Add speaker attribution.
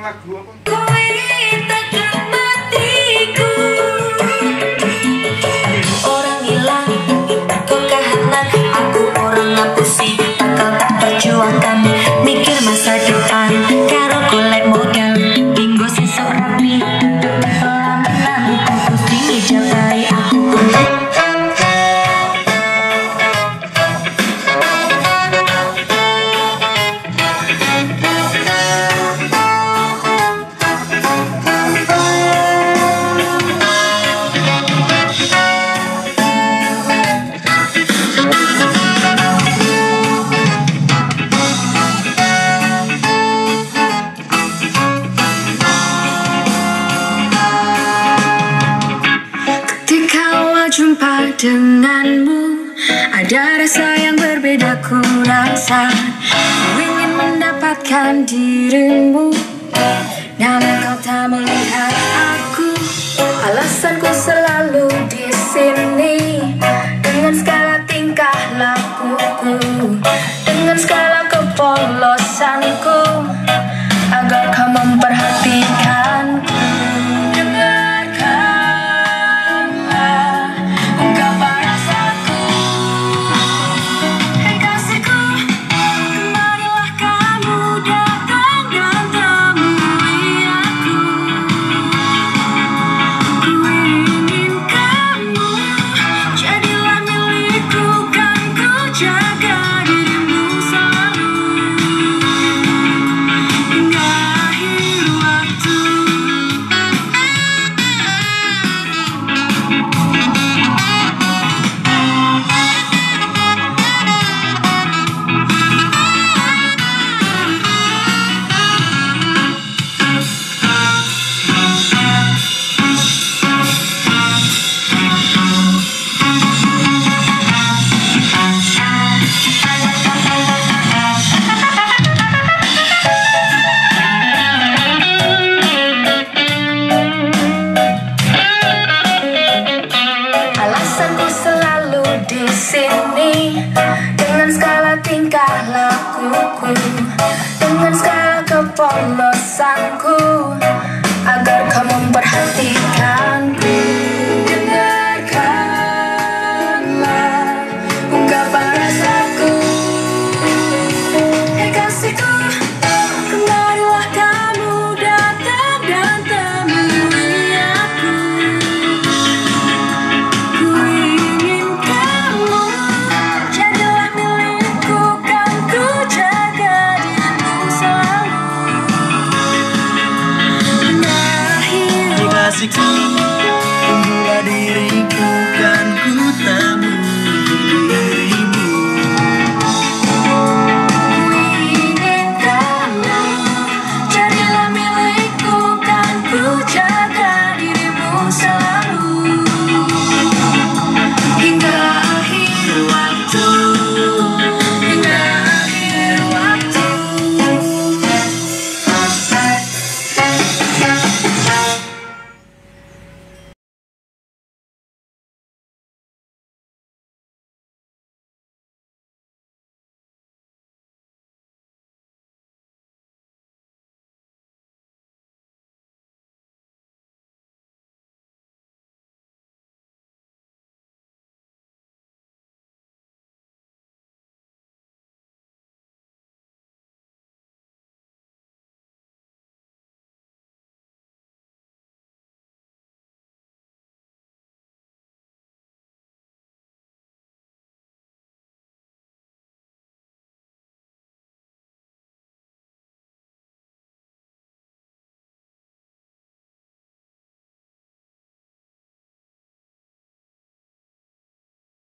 Speaker 1: lagu apa?
Speaker 2: Orang hilang kekahanan, aku orang ngapusi, bakal tak perjuangkan, mikir masa depan, karo golek modal, dinggo sesok rapi, pelaminan putus tinggi jabai aku. Jumpa denganmu, ada rasa yang berbeda ku rasa. Ku ingin mendapatkan dirimu, namun kau tak melihat aku. Alasanku selalu di sini, dengan segala tingkah lakuku, dengan segala kepolosanku, agar kau memperhatikanku. Dengan segala tingkah lakuku, dengan segala kepolosanku, agar kau memperhatikanku. Dengarkanlah ungkapan rasaku, hei kasihku, kemarilah kamu datang dan temui aku. Ku ingin kamu jadilah milikku, kan ku jaga dirimu selalu. Kasihku, tunggulah diriku, kan